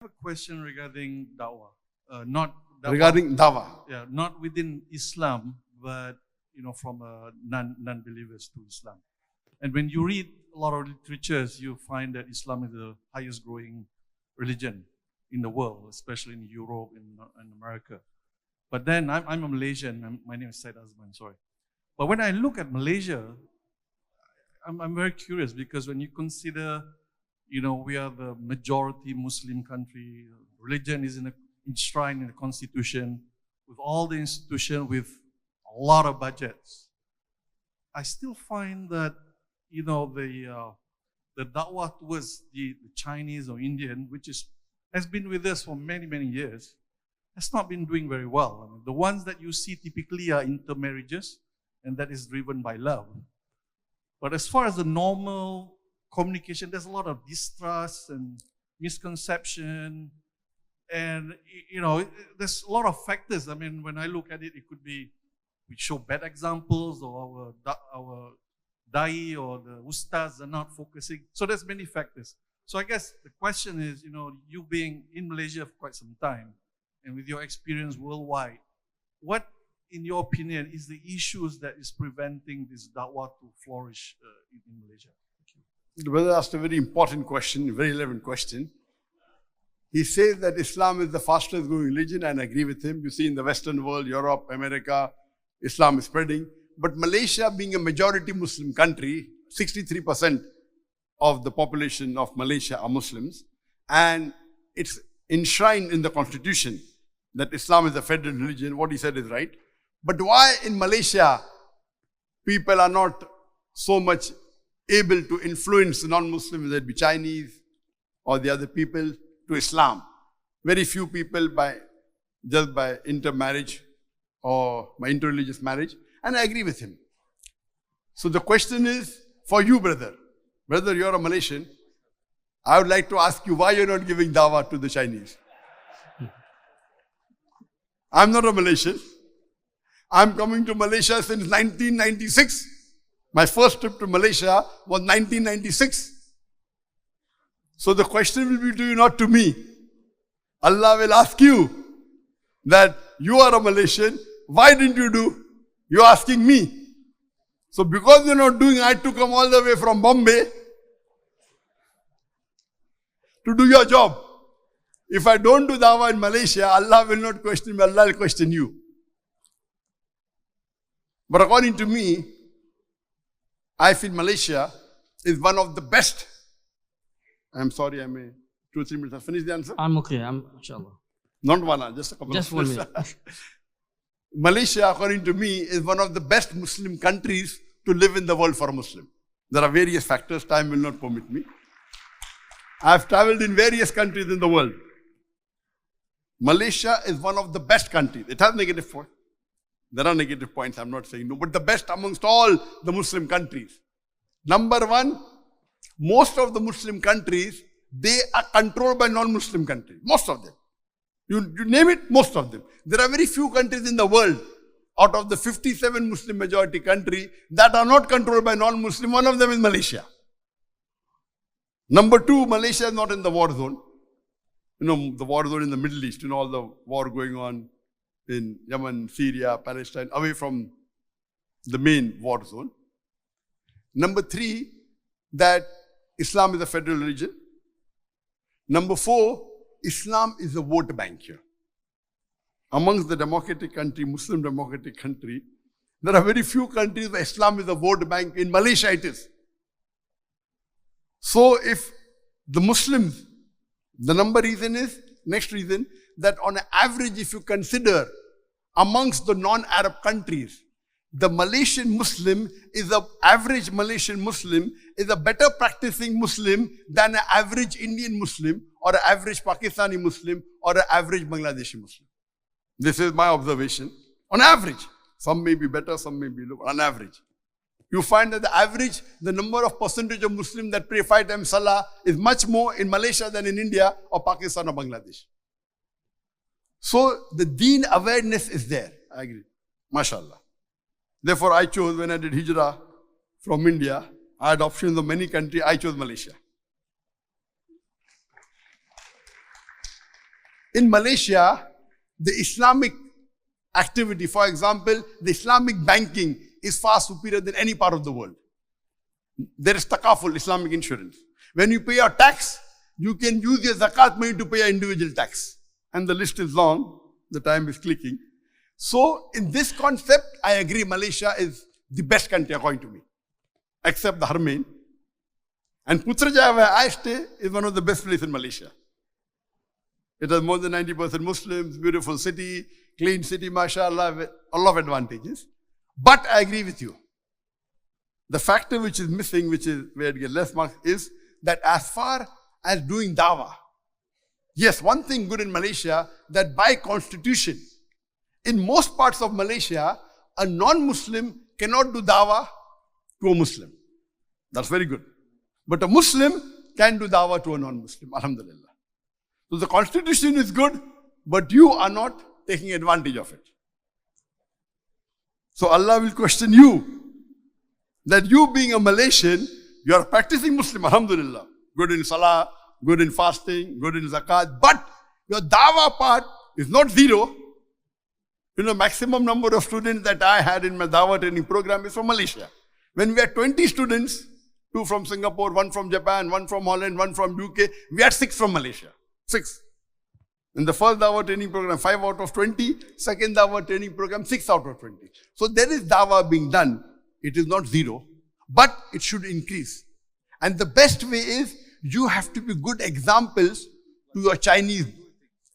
have a question regarding dawah. Not dawah, regarding dawah. yeah, not within Islam, but from non-believers to Islam. And when you read a lot of literatures, you find that Islam is the highest growing religion in the world, especially in Europe and America. But then I'm a Malaysian. My name is Syed Azman. Sorry. But when I look at Malaysia, I'm very curious because when you consider, we are the majority Muslim country, religion is enshrined in the constitution, with all the institutions, with a lot of budgets. I still find that, the da'wah towards the Chinese or Indian, which has been with us for many, many years, has not been doing very well. I mean, the ones that you see typically are intermarriages, and that is driven by love. But as far as the normal communication, there's a lot of distrust and misconception. And, there's a lot of factors. I mean, when I look at it, it could be we show bad examples, or our da'i or the ustaz are not focusing. So there's many factors. So I guess the question is, you being in Malaysia for quite some time, and with your experience worldwide, what, in your opinion, is the issues that is preventing this da'wah to flourish in Malaysia? Thank you. The brother asked a very important question, a very relevant question. He says that Islam is the fastest growing religion, and I agree with him. You see in the Western world, Europe, America, Islam is spreading. But Malaysia, being a majority Muslim country, 63% of the population of Malaysia are Muslims, and it's enshrined in the constitution that Islam is a federal religion. What he said is right. But why in Malaysia people are not so much able to influence the non-Muslims, whether it be Chinese or the other people, to Islam? Very few people just by intermarriage or by interreligious marriage. And I agree with him. So the question is for you, brother. Brother, you're a Malaysian. I would like to ask you why you're not giving dawah to the Chinese. I'm not a Malaysian. I'm coming to Malaysia since 1996. My first trip to Malaysia was 1996. So the question will be to you, not to me. Allah will ask you that you are a Malaysian. Why didn't you do? You're asking me. So because you're not doing, I had to come all the way from Bombay to do your job. If I don't do dawah in Malaysia, Allah will not question me, Allah will question you. But according to me, I feel Malaysia is one of the best. I'm sorry, I may 2 or 3 minutes. I'll finish the answer. I'm okay, inshallah. Not one, just a couple Just of 1 minutes. minute. Malaysia, according to me, is one of the best Muslim countries to live in the world for a Muslim. There are various factors, time will not permit me. I've traveled in various countries in the world. Malaysia is one of the best countries. It has negative points. There are negative points, I'm not saying no, but the best amongst all the Muslim countries. Number one, most of the Muslim countries, they are controlled by non-Muslim countries. Most of them. You name it, most of them. There are very few countries in the world, out of the 57 Muslim majority country, that are not controlled by non-Muslim. One of them is Malaysia. Number two, Malaysia is not in the war zone. The war zone in the Middle East, all the war going on in Yemen, Syria, Palestine, away from the main war zone. Number three, that Islam is a federal religion. Number four, Islam is a vote bank here. Amongst the democratic country, Muslim democratic country, there are very few countries where Islam is a vote bank. In Malaysia it is. So if the Muslims, the next reason, that on average, if you consider amongst the non-Arab countries, the Malaysian Muslim is average Malaysian Muslim is a better practicing Muslim than an average Indian Muslim or an average Pakistani Muslim or an average Bangladeshi Muslim. This is my observation. On average, some may be better, some may be low. On average, you find that the number of percentage of Muslims that pray 5 times Salah is much more in Malaysia than in India or Pakistan or Bangladesh. So the deen awareness is there. I agree. MashaAllah. Therefore, I chose, when I did Hijrah from India, I had options of many countries, I chose Malaysia. In Malaysia, the Islamic activity, for example, the Islamic banking is far superior than any part of the world. There is takaful, Islamic insurance. When you pay your tax, you can use your zakat money to pay your individual tax. And the list is long, the time is clicking. So, in this concept, I agree Malaysia is the best country according to me, except the Harmain. And Putrajaya, where I stay, is one of the best places in Malaysia. It has more than 90% Muslims, beautiful city, clean city, mashallah, with a lot of advantages. But I agree with you. The factor which is missing, which is where it gets less marks, is that as far as doing dawah, yes, one thing good in Malaysia, that by constitution, in most parts of Malaysia, a non-Muslim cannot do dawah to a Muslim. That's very good. But a Muslim can do dawah to a non-Muslim, alhamdulillah. So the constitution is good, but you are not taking advantage of it. So Allah will question you, that you being a Malaysian, you are practicing Muslim, alhamdulillah. Good in salah, good in fasting, good in zakat, but your dawah part is not zero. You know, maximum number of students that I had in my dawah training program is from Malaysia. When we had 20 students, 2 from Singapore, 1 from Japan, 1 from Holland, 1 from UK, we had 6 from Malaysia. 6. In the first dawah training program, 5 out of 20. Second dawah training program, 6 out of 20. So there is dawah being done. It is not zero, but it should increase. And the best way is, you have to be good examples to your Chinese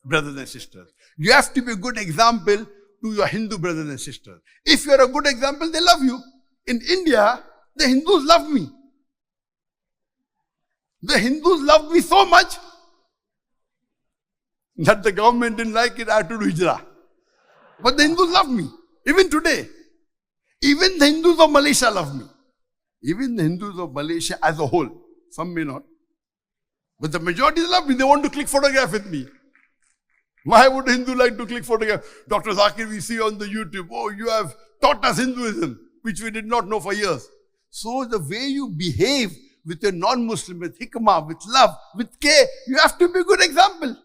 brothers and sisters. You have to be a good example to your Hindu brothers and sisters. If you are a good example, they love you. In India, the Hindus love me. The Hindus love me so much that the government didn't like it, I had to do hijrah. But the Hindus love me. Even today. Even the Hindus of Malaysia love me. Even the Hindus of Malaysia as a whole. Some may not. But the majority love me. They want to click photograph with me. Why would a Hindu like to click photograph? Dr. Zakir, we see on the YouTube, oh, you have taught us Hinduism, which we did not know for years. So the way you behave with a non-Muslim, with hikmah, with love, with care, you have to be a good example.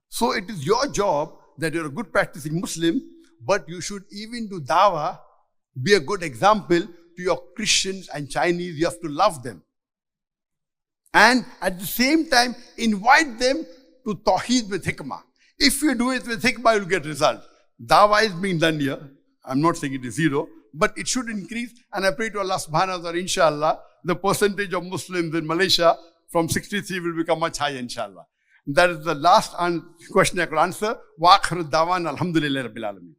So it is your job that you're a good practicing Muslim, but you should even do dawah, be a good example to your Christians and Chinese. You have to love them. And at the same time, invite them to tawheed with hikmah. If you do it with hikmah, you'll get results. Dawah is being done here. I'm not saying it is zero, but it should increase. And I pray to Allah subhanahu wa ta'ala, inshallah, the percentage of Muslims in Malaysia from 63 will become much higher, inshallah. That is the last question I could answer. Wa akhir dawan alhamdulillah rabbil alamin.